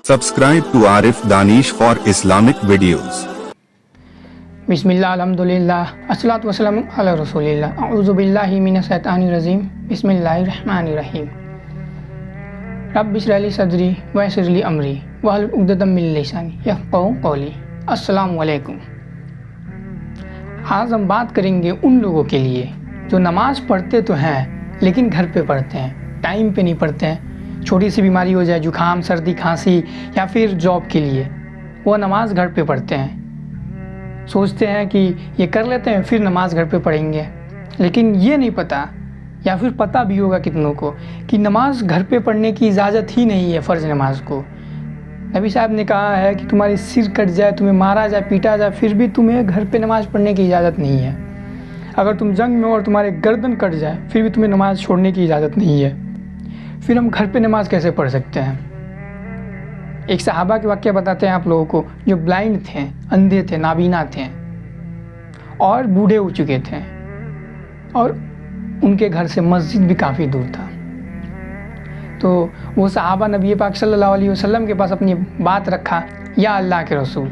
Subscribe to Arif Danish for Islamic videos. बिस्मिल्लाह अल्हम्दुलिल्लाह अस्सलातु वस्सलामु अला रसूलिल्लाह अऊज़ु बिल्लाहि मिनश शैतानिर रजीम बिस्मिल्लाहिर रहमानिर रहीम रब्बि इश्रह ली सदरी व यस्सिर ली अमरी वहलुल उक़दतम मिन लिसानी यफ़क़हू क़ौली। अस्सलामु अलैकुम। आज हम बात करेंगे उन लोगों के लिए जो नमाज़ पढ़ते तो हैं लेकिन घर पे पढ़ते हैं, टाइम पे नहीं पढ़ते हैं। छोटी सी बीमारी हो जाए, जुकाम, सर्दी, खांसी या फिर जॉब के लिए वो नमाज़ घर पे पढ़ते हैं। सोचते हैं कि ये कर लेते हैं फिर नमाज़ घर पे पढ़ेंगे, लेकिन ये नहीं पता या फिर पता भी होगा कितनों को कि नमाज़ घर पे पढ़ने की इजाज़त ही नहीं है। फ़र्ज़ नमाज को नबी साहब ने कहा है कि तुम्हारी सिर कट जाए, तुम्हें मारा जाए, पीटा जाए, फिर भी तुम्हें घर पे नमाज़ पढ़ने की इजाज़त नहीं है। अगर तुम जंग में और तुम्हारे गर्दन कट जाए फिर भी तुम्हें नमाज़ छोड़ने की इजाज़त नहीं है। फिर हम घर पे नमाज़ कैसे पढ़ सकते हैं? एक सहाबा के वाक़या बताते हैं आप लोगों को, जो ब्लाइंड थे, अंधे थे, नाबीना थे और बूढ़े हो चुके थे और उनके घर से मस्जिद भी काफ़ी दूर था। तो वो सहाबा नबी पाक सल्लल्लाहु अलैहि वसल्लम के पास अपनी बात रखा, या अल्लाह के रसूल,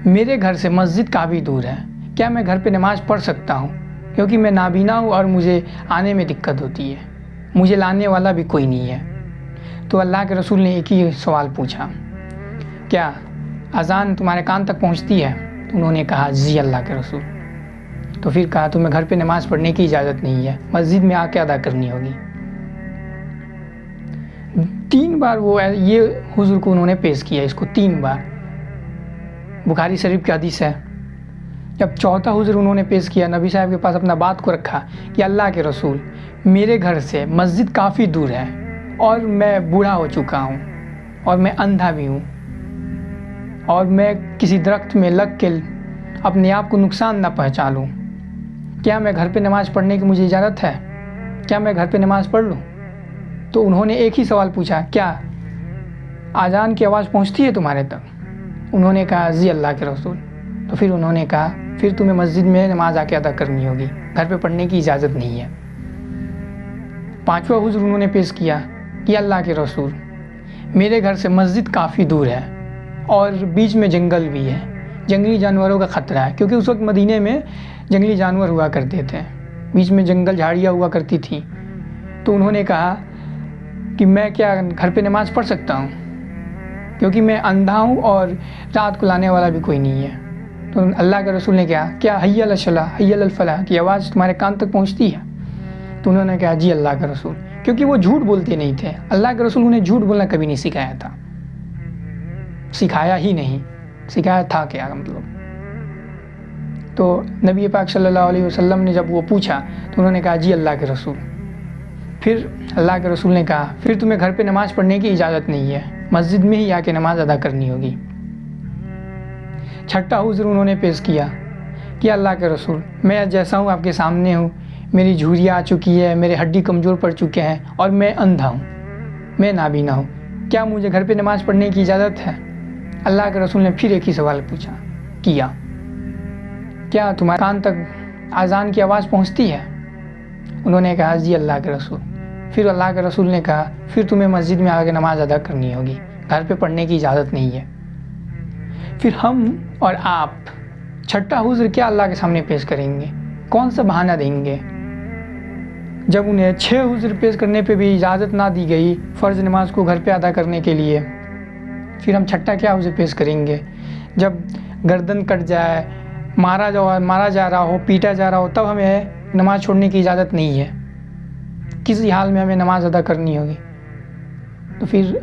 मेरे घर से मस्जिद काफ़ी दूर है, क्या मैं घर पे नमाज़ पढ़ सकता हूँ? क्योंकि मैं नाबीना हूँ और मुझे आने में दिक्कत होती है, मुझे लाने वाला भी कोई नहीं है। तो अल्लाह के रसूल ने एक ही सवाल पूछा, क्या अज़ान तुम्हारे कान तक पहुँचती है? तो उन्होंने कहा जी अल्लाह के रसूल। तो फिर कहा तुम्हें घर पे नमाज़ पढ़ने की इजाज़त नहीं है, मस्जिद में आके अदा करनी होगी। 3 बार वो ये हुज़ूर को उन्होंने पेश किया, इसको 3 बार। बुखारी शरीफ की हदीस है। जब चौथा हुज़ूर उन्होंने पेश किया, नबी साहब के पास अपना बात को रखा कि अल्लाह के रसूल, मेरे घर से मस्जिद काफ़ी दूर है और मैं बूढ़ा हो चुका हूँ और मैं अंधा भी हूँ और मैं किसी दरख्त में लग के अपने आप को नुकसान ना पहुँचा लूँ, क्या मैं घर पे नमाज़ पढ़ने की मुझे इजाज़त है? क्या मैं घर पे नमाज़ पढ़ लूँ? तो उन्होंने एक ही सवाल पूछा, क्या आज़ान की आवाज़ पहुँचती है तुम्हारे तक? उन्होंने कहा जी अल्लाह के रसूल। तो फिर उन्होंने कहा फिर तुम्हें मस्जिद में नमाज आके अदा करनी होगी, घर पे पढ़ने की इजाज़त नहीं है। 5वां हुज़ूर उन्होंने पेश किया कि अल्लाह के रसूल, मेरे घर से मस्जिद काफ़ी दूर है और बीच में जंगल भी है, जंगली जानवरों का ख़तरा है, क्योंकि उस वक्त मदीने में जंगली जानवर हुआ करते थे, बीच में जंगल झाड़ियाँ हुआ करती थी। तो उन्होंने कहा कि मैं क्या घर पे नमाज़ पढ़ सकता हूँ, क्योंकि मैं अंधा हूँ और रात को लाने वाला भी कोई नहीं है। तो अल्लाह के रसूल ने कहा, क्या हय्या अल सलाह हय्या अल फलाह की आवाज़ तुम्हारे कान तक पहुँचती है? तो उन्होंने कहा जी अल्लाह के रसूल, क्योंकि वो झूठ बोलते नहीं थे। अल्लाह के रसूल उन्हें झूठ बोलना कभी नहीं सिखाया था, सिखाया ही नहीं, सिखाया था क्या मतलब। तो नबी पाक सल्लल्लाहु अलैहि वसल्लम ने जब वो पूछा तो उन्होंने कहा जी अल्लाह के रसूल। फिर अल्लाह के रसूल ने कहा फिर तुम्हें घर पे नमाज़ पढ़ने की इजाज़त नहीं है, मस्जिद में ही आके नमाज़ अदा करनी होगी। 6ठा हुज़ूर उन्होंने पेश किया कि अल्लाह के रसूल, मैं जैसा हूँ आपके सामने हूँ, मेरी झुर्रियाँ आ चुकी है, मेरे हड्डी कमज़ोर पड़ चुके हैं और मैं अंधा हूँ, मैं नाबीना हूँ, क्या मुझे घर पे नमाज़ पढ़ने की इजाज़त है? अल्लाह के रसूल ने फिर एक ही सवाल पूछा किया, क्या तुम्हारे कान तक आज़ान की आवाज़ पहुँचती है? उन्होंने कहा जी अल्लाह के रसूल। फिर अल्लाह के रसूल ने कहा फिर तुम्हें मस्जिद में आके नमाज़ अदा करनी होगी, घर पे पढ़ने की इजाज़त नहीं है। फिर हम और आप 6ठा हुज़ूर क्या अल्लाह के सामने पेश करेंगे? कौन सा बहाना देंगे? जब उन्हें 6 हुज़ूर पेश करने पे भी इजाज़त ना दी गई फ़र्ज़ नमाज को घर पे अदा करने के लिए, फिर हम 6ठा क्या हुज़ूर पेश करेंगे? जब गर्दन कट जाए, मारा जा रहा हो, पीटा जा रहा हो, तब हमें नमाज़ छोड़ने की इजाज़त नहीं है, किसी हाल में हमें नमाज़ अदा करनी होगी। तो फिर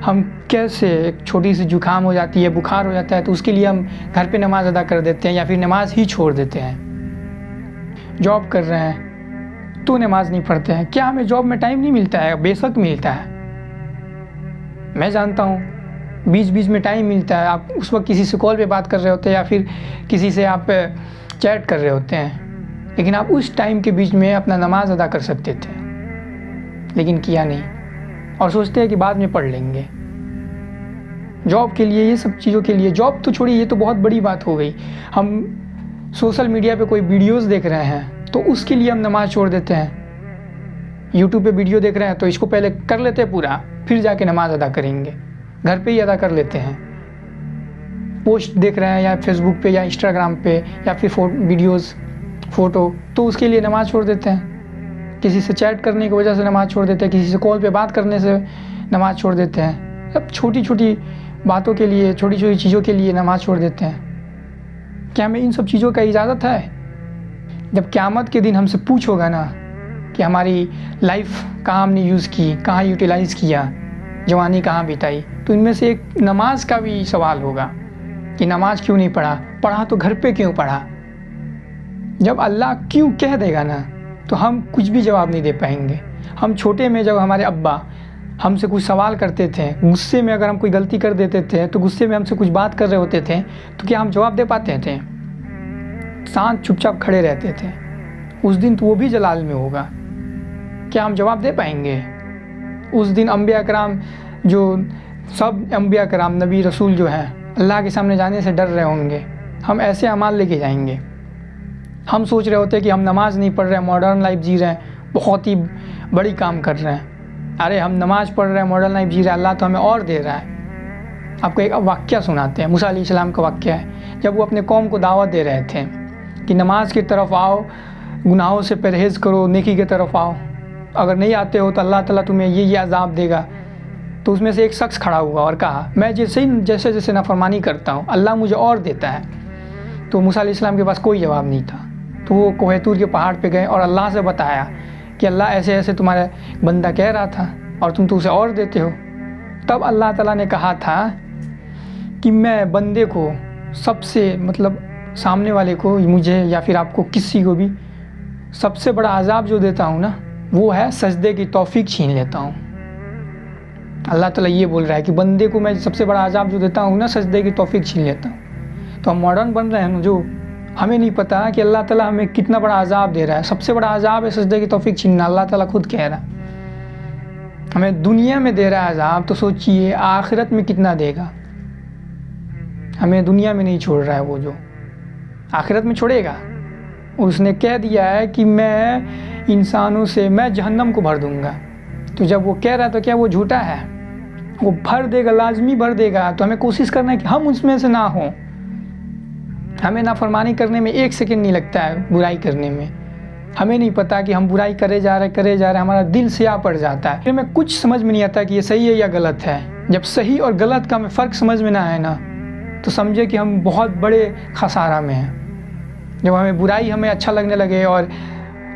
हम कैसे, एक छोटी सी जुकाम हो जाती है, बुखार हो जाता है, तो उसके लिए हम घर पे नमाज़ अदा कर देते हैं या फिर नमाज ही छोड़ देते हैं। जॉब कर रहे हैं तो नमाज नहीं पढ़ते हैं, क्या हमें जॉब में टाइम नहीं मिलता है? बेशक मिलता है, मैं जानता हूँ बीच बीच में टाइम मिलता है। आप उस वक्त किसी से कॉल पे बात कर रहे होते हैं या फिर किसी से आप चैट कर रहे होते हैं, लेकिन आप उस टाइम के बीच में अपना नमाज अदा कर सकते थे, लेकिन किया नहीं और सोचते हैं कि बाद में पढ़ लेंगे। जॉब के लिए, ये सब चीज़ों के लिए, जॉब तो छोड़िए, ये तो बहुत बड़ी बात हो गई। हम सोशल मीडिया पे कोई वीडियोस देख रहे हैं तो उसके लिए हम नमाज छोड़ देते हैं। यूट्यूब पे वीडियो देख रहे हैं तो इसको पहले कर लेते हैं पूरा, फिर जाके नमाज अदा करेंगे। گھر پہ ہی ادا کر لیتے ہیں. پوسٹ دیکھ رہے ہیں یا فیس بک پہ یا انسٹاگرام پہ یا پھر ویڈیوز فوٹو، تو اس کے لیے نماز چھوڑ دیتے ہیں. کسی سے چیٹ کرنے کی وجہ سے نماز چھوڑ دیتے ہیں، کسی سے کال پہ بات کرنے سے نماز چھوڑ دیتے ہیں. سب چھوٹی چھوٹی باتوں کے لیے، چھوٹی چھوٹی چیزوں کے لیے نماز چھوڑ دیتے ہیں. کیا ہمیں ان سب چیزوں کا اجازت ہے؟ جب قیامت کے دن ہم سے پوچھو گا نا کہ ہماری لائف کہاں ہم نے یوز کی، کہاں یوٹیلائز کیا، جوانی کہاں بتائی، تو ان میں سے ایک نماز کا بھی سوال ہوگا کہ نماز کیوں نہیں پڑھا تو گھر پہ کیوں پڑھا. جب اللہ کیوں کہہ دے گا نا تو ہم کچھ بھی جواب نہیں دے پائیں گے. ہم چھوٹے میں جب ہمارے ابا ہم سے کچھ سوال کرتے تھے، غصے میں اگر ہم کوئی غلطی کر دیتے تھے تو غصے میں ہم سے کچھ بات کر رہے ہوتے تھے تو کیا ہم جواب دے پاتے تھے؟ شانت چپ چاپ کھڑے رہتے تھے. اس دن تو وہ بھی جلال میں ہوگا، کیا ہم جواب دے پائیں گے؟ اس دن انبیاء کرام، جو سب انبیاء کرام نبی رسول جو ہیں، اللہ کے سامنے جانے سے ڈر رہے ہوں گے. ہم ایسے اعمال لے کے جائیں گے. ہم سوچ رہے ہوتے کہ ہم نماز نہیں پڑھ رہے ہیں، ماڈرن لائف جی رہے ہیں، بہت ہی بڑی کام کر رہے ہیں. ارے ہم نماز پڑھ رہے ہیں، ماڈرن لائف جی رہے ہیں، اللہ تو ہمیں اور دے رہا ہے. آپ کو ایک واقعہ سناتے ہیں، موسیٰ علیہ السلام کا واقعہ ہے. جب وہ اپنے قوم کو دعوت دے رہے تھے کہ نماز کی طرف آؤ، گناہوں سے پرہیز کرو، نیکی کی طرف آؤ، اگر نہیں آتے ہو تو اللہ تعالیٰ تمہیں یہ عذاب دے گا. تو اس میں سے ایک شخص کھڑا ہوا اور کہا میں جیسے نافرمانی کرتا ہوں اللہ مجھے اور دیتا ہے. تو موسیٰ علیہ السلام کے پاس کوئی جواب نہیں تھا. تو وہ کوہ طور کے پہاڑ پہ گئے اور اللہ سے بتایا کہ اللہ ایسے ایسے تمہارا بندہ کہہ رہا تھا اور تم تو اسے اور دیتے ہو. تب اللہ تعالیٰ نے کہا تھا کہ میں بندے کو سب سے سامنے والے کو، مجھے یا پھر آپ کو کسی کو بھی سب سے بڑا عذاب جو دیتا ہوں نا وہ ہے سجدے کی توفیق چھین لیتا ہوں. اللہ تعالیٰ یہ بول رہا ہے کہ بندے کو میں سب سے بڑا عذاب جو دیتا ہوں نا سجدے کی توفیق چھین لیتا ہوں. تو ہم ماڈرن بن رہے ہیں نا، جو ہمیں نہیں پتا کہ اللہ تعالیٰ ہمیں کتنا بڑا عذاب دے رہا ہے. سب سے بڑا عذاب ہے سجدے کی توفیق چھیننا. اللہ تعالیٰ خود کہہ رہا ہے ہمیں دنیا میں دے رہا ہے عذاب، تو سوچئے آخرت میں کتنا دے گا. ہمیں دنیا میں نہیں چھوڑ رہا ہے، وہ جو آخرت میں چھوڑے گا. اس نے کہہ دیا ہے کہ میں انسانوں سے میں جہنم کو بھر دوں گا. تو جب وہ کہہ رہا ہے تو کیا وہ جھوٹا ہے؟ وہ بھر دے گا، لازمی بھر دے گا. تو ہمیں کوشش کرنا ہے کہ ہم اس میں سے نہ ہوں. ہمیں نافرمانی کرنے میں ایک سیکنڈ نہیں لگتا ہے، برائی کرنے میں. ہمیں نہیں پتا کہ ہم برائی کرے جا رہے ہمارا دل سیاہ پڑ جاتا ہے. پھر ہمیں کچھ سمجھ میں نہیں آتا کہ یہ صحیح ہے یا غلط ہے. جب صحیح اور غلط کا ہمیں فرق سمجھ میں نہ آئے نا تو سمجھے کہ ہم بہت بڑے خسارہ میں ہیں. جب ہمیں برائی ہمیں اچھا لگنے لگے اور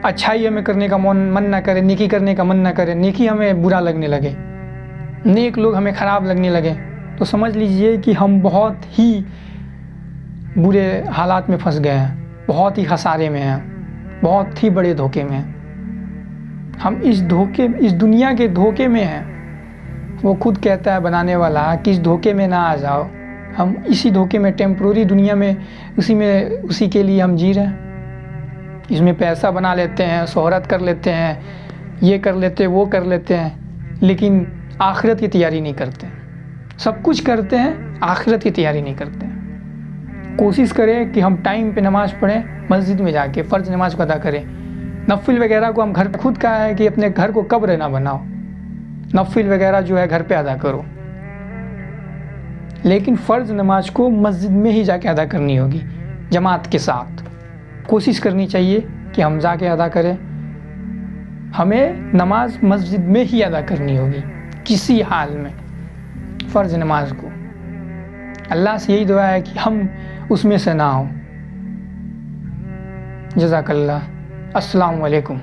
اچھائی ہمیں کرنے کا من نہ کرے، نیکی کرنے کا من نہ کرے، نیکی ہمیں برا لگنے لگے، نیک لوگ ہمیں خراب لگنے لگے، تو سمجھ لیجئے کہ ہم بہت ہی برے حالات میں پھنس گئے ہیں، بہت ہی خسارے میں ہیں، بہت ہی بڑے دھوکے میں ہیں. ہم اس دنیا کے دھوکے میں ہیں. وہ خود کہتا ہے بنانے والا کہ اس دھوکے میں نہ آ جاؤ. ہم اسی دھوکے میں، ٹیمپروری دنیا میں اسی کے لیے ہم جی رہے ہیں. اس میں پیسہ بنا لیتے ہیں، شہرت کر لیتے ہیں، یہ کر لیتے وہ کر لیتے ہیں، لیکن آخرت کی تیاری نہیں کرتے. سب کچھ کرتے ہیں، آخرت کی تیاری نہیں کرتے. کوشش کریں کہ ہم ٹائم پہ نماز پڑھیں، مسجد میں جا کے فرض نماز کو ادا کریں. نفل وغیرہ کو ہم گھر پہ، خود کہا ہے کہ اپنے گھر کو قبر نہ بناؤ، نفل وغیرہ جو ہے گھر پہ ادا کرو، لیکن فرض نماز کو مسجد میں ہی جا کے ادا کرنی ہوگی جماعت کے ساتھ. کوشش کرنی چاہیے کہ ہم جا کے ادا کریں. ہمیں نماز مسجد میں ہی ادا کرنی ہوگی کسی حال میں، فرض نماز کو. اللہ سے یہی دعا ہے کہ ہم اس میں سے نہ ہوں. جزاک اللہ. السلام علیکم.